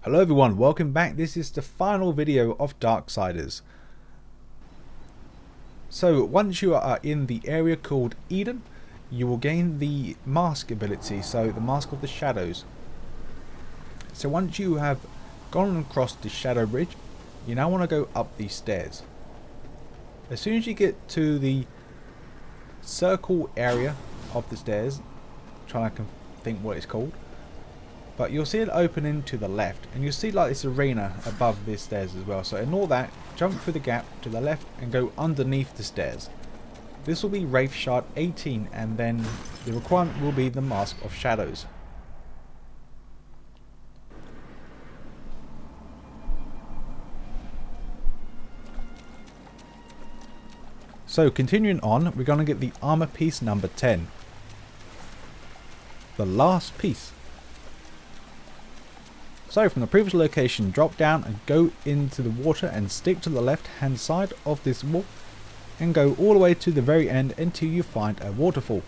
Hello everyone, welcome back. This is the final video of Darksiders. So once you are in the area called Eden, you will gain the mask ability, so the mask of the shadows. So once you have gone across the shadow bridge, you now want to go up these stairs. As soon as you get to the circle area of the stairs, trying to think what it's called, but you'll see it opening to the left, and you'll see like this arena above these stairs as well. So ignore that, jump through the gap to the left and go underneath the stairs. This will be Wraith Shard 18, and then the requirement will be the Mask of Shadows. So continuing on, we're going to get the armor piece number 10. The last piece. So from the previous location, drop down and go into the water and stick to the left hand side of this wall and go all the way to the very end until you find a waterfall.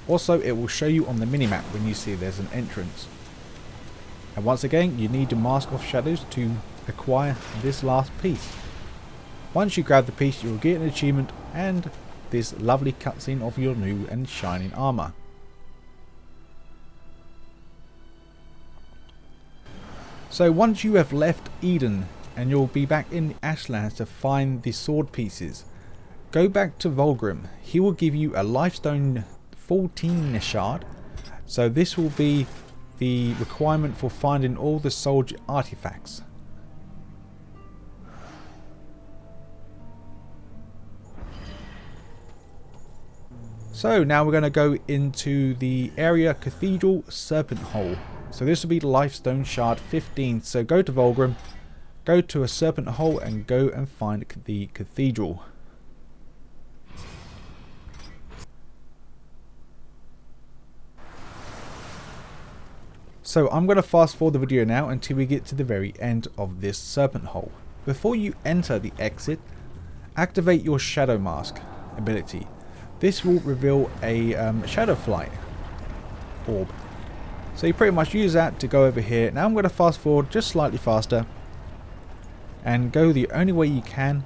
Also, it will show you on the minimap when you see there's an entrance. And once again, you need the Mask of Shadows to acquire this last piece. Once you grab the piece, you will get an achievement and this lovely cutscene of your new and shining armor. So once you have left Eden and you'll be back in the Ashlands to find the sword pieces, go back to Vulgrim. He will give you a Lifestone 14 Shard. So this will be the requirement for finding all the soldier artifacts. So now we're going to go into the area Cathedral Serpent Hole. So this will be Lifestone Shard 15. So go to Vulgrim, go to a Serpent Hole and go and find the Cathedral. So I'm going to fast forward the video now until we get to the very end of this Serpent Hole. Before you enter the exit, activate your Shadow Mask ability. This will reveal a Shadow Flight orb. So you pretty much use that to go over here. Now I'm going to fast forward just slightly faster and go the only way you can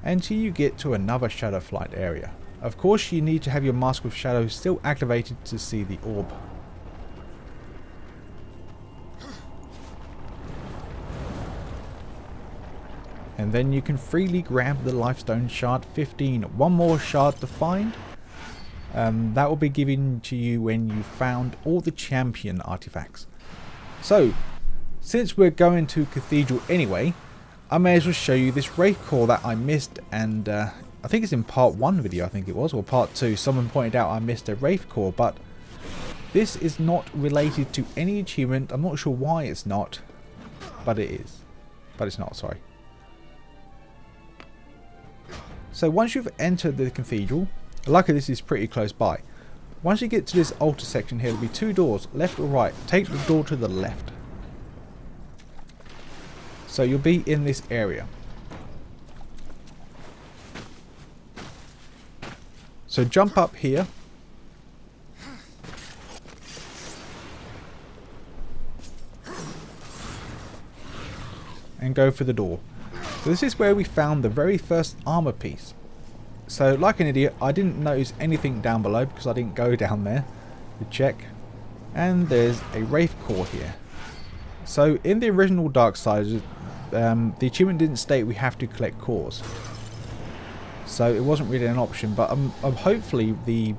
until you get to another Shadow Flight area. Of course, you need to have your Mask of Shadows still activated to see the orb. And then you can freely grab the Lifestone Shard 15. One more shard to find. That will be given to you when you found all the champion artifacts. So, since we're going to Cathedral anyway, I may as well show you this Wraith Core that I missed, and I think it's in part 1 video, I think it was, or part 2. Someone pointed out I missed a Wraith Core, but this is not related to any achievement. I'm not sure why it's not, but it is. But it's not, sorry. So once you've entered the Cathedral, luckily this is pretty close by. Once you get to this altar section here, there'll be 2 doors, left or right. Take the door to the left. So you'll be in this area. So jump up here. And go for the door. So this is where we found the very first armor piece. So like an idiot, I didn't notice anything down below because I didn't go down there to check. And there's a Wraith Core here. So in the original Darksiders, the achievement didn't state we have to collect cores. So it wasn't really an option, but hopefully the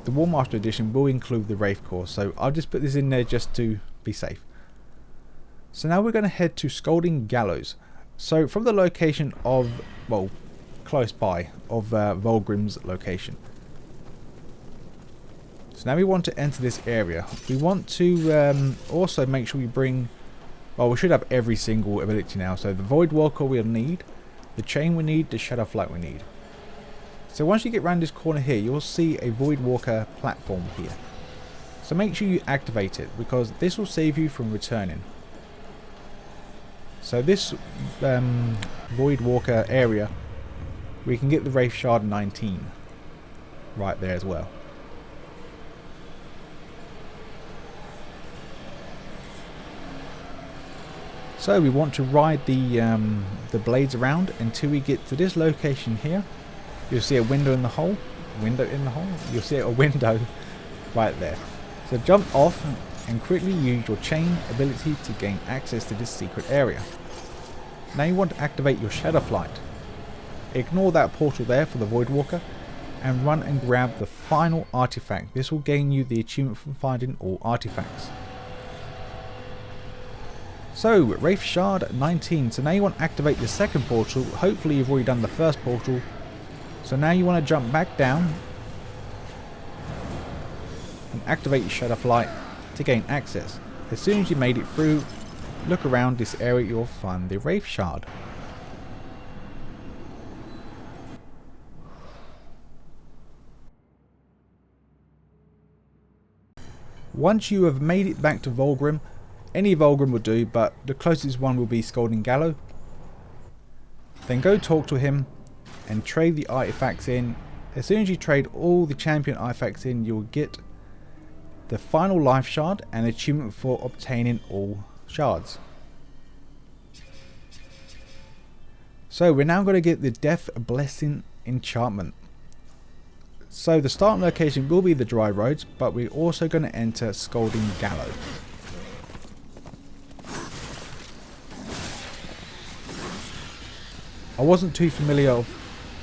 Warmastered edition will include the Wraith Core. So I'll just put this in there just to be safe. So now we're going to head to Scalding Gallows. So from the location of, well, close by of Vulgrim's location. So now we want to enter this area. We want to also make sure we bring, well, we should have every single ability now. So the Void Walker we'll need, the Chain we need, the Shadow Flight we need. So once you get around this corner here, you'll see a Void Walker platform here. So make sure you activate it because this will save you from returning. So this Void Walker area, we can get the Wraith Shard 19 right there as well. So we want to ride the blades around until we get to this location here. You'll see a window in the hole. You'll see a window right there. So jump off and quickly use your chain ability to gain access to this secret area. Now you want to activate your Shadow Flight. Ignore that portal there for the Void Walker and run and grab the final artifact. This will gain you the achievement for finding all artifacts. So, Wraith Shard 19. So now you want to activate the second portal. Hopefully you've already done the first portal. So now you want to jump back down and activate your Shadow Flight to gain access. As soon as you made it through, look around this area, you'll find the Wraith Shard. Once you have made it back to Vulgrim, any Vulgrim will do, but the closest one will be Scalding Gallow. Then go talk to him and trade the artifacts in. As soon as you trade all the champion artifacts in, you'll get the final life shard and achievement for obtaining all shards. So we're now going to get the Death Blessing enchantment. So the starting location will be the Dry Roads, but we're also going to enter Scalding Gallow. I wasn't too familiar of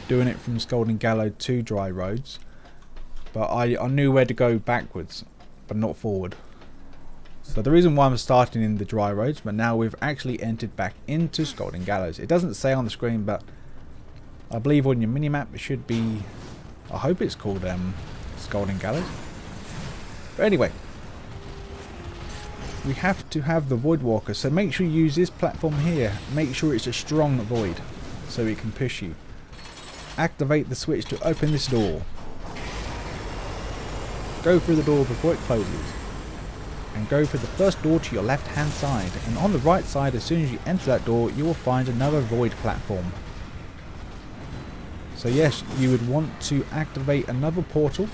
doing it from Scalding Gallow to Dry Roads, but I knew where to go backwards, but not forward. So the reason why I'm starting in the Dry Roads, but now we've actually entered back into Scalding Gallows. It doesn't say on the screen, but I believe on your minimap it should be, I hope it's called Scalding Gallows. But anyway, we have to have the Void Walker, so make sure you use this platform here. Make sure it's a strong void so it can push you. Activate the switch to open this door. Go through the door before it closes. And go for the first door to your left hand side. And on the right side, as soon as you enter that door, you will find another void platform. So yes, you would want to activate another portal.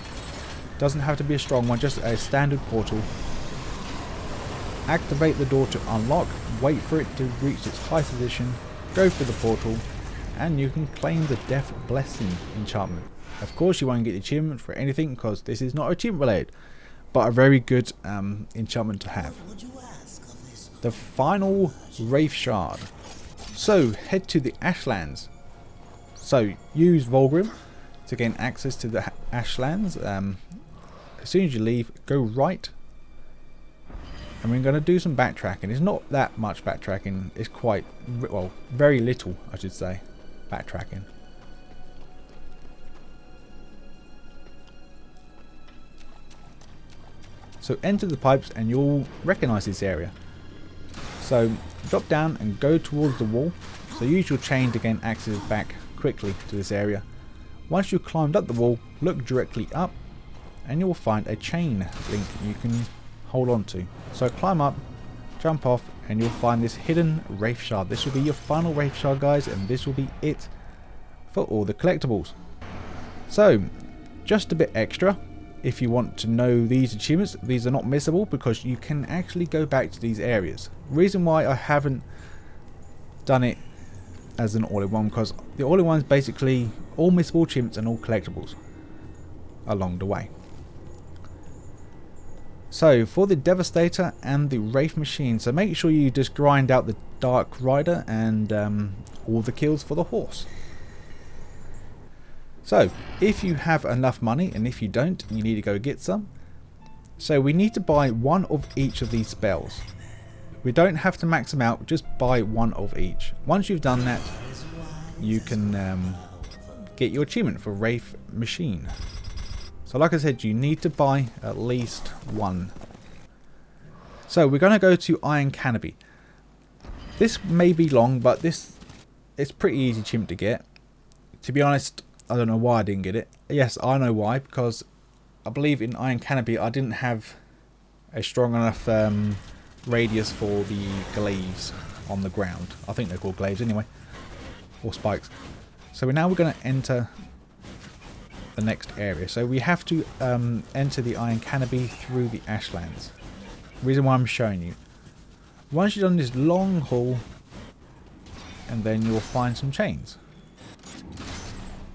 Doesn't have to be a strong one, just a standard portal. Activate the door to unlock, wait for it to reach its high position, go through the portal, and you can claim the Death Blessing enchantment. Of course you won't get the achievement for anything because this is not achievement related, but a very good enchantment to have. The final Wraith Shard. So head to the Ashlands. So use Vulgrim to gain access to the Ashlands. As soon as you leave, go right. And we're going to do some backtracking. It's not that much backtracking. It's quite, well, very little, I should say, backtracking. So enter the pipes and you'll recognise this area. So drop down and go towards the wall. So use your chain to gain access back quickly to this area. Once you've climbed up the wall, look directly up and you will find a chain link you can hold on to. So climb up, jump off, and you'll find this hidden Wraith Shard. This will be your final Wraith Shard, guys, and this will be it for all the collectibles. So just a bit extra, if you want to know these achievements, these are not missable because you can actually go back to these areas. Reason why I haven't done it as an all-in-one, because the all-in-one is basically all missable achievements and all collectibles along the way. So for the Devastator and the Wraith Machine, so make sure you just grind out the Dark Rider and all the kills for the horse. So if you have enough money, and if you don't, you need to go get some. So we need to buy one of each of these spells. We don't have to max them out, just buy one of each. Once you've done that, you can get your achievement for Wraith Machine. So like I said, you need to buy at least one. So we're going to go to Iron Canopy. This may be long, but it's pretty easy achievement to get. To be honest, I don't know why I didn't get it. Yes, I know why, because I believe in Iron Canopy I didn't have a strong enough radius for the glaives on the ground. I think they're called glaives anyway, or spikes. So now we're going to enter the next area. So we have to enter the Iron Canopy through the Ashlands. Reason why I'm showing you. Once you've done this long haul, and then you'll find some chains.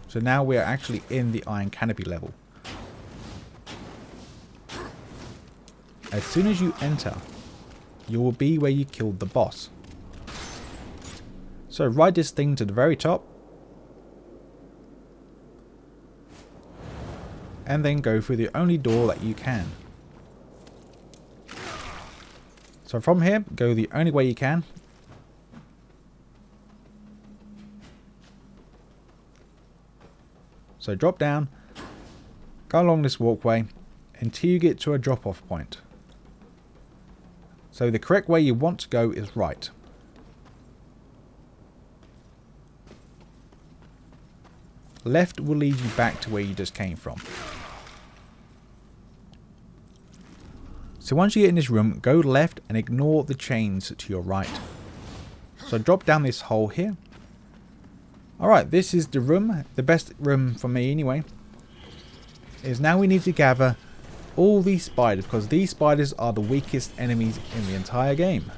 So now we're actually in the Iron Canopy level. As soon as you enter, you will be where you killed the boss. So ride this thing to the very top, and then go through the only door that you can. So from here, go the only way you can. So drop down, go along this walkway until you get to a drop-off point. So the correct way you want to go is right. Left will lead you back to where you just came from. So once you get in this room, go left and ignore the chains to your right. So drop down this hole here. Alright, this is the room, the best room for me anyway. Is now we need to gather all these spiders, because these spiders are the weakest enemies in the entire game.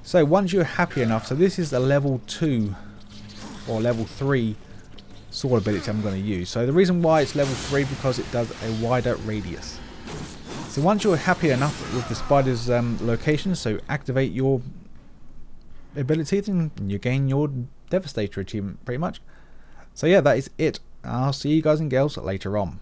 So once you're happy enough, so this is a level 2 or level 3 sword ability I'm going to use. So the reason why it's level 3 because it does a wider radius. So once you're happy enough with the spider's location, so activate your ability, then you gain your Devastator achievement pretty much. So yeah, that is it. I'll see you guys and girls later on.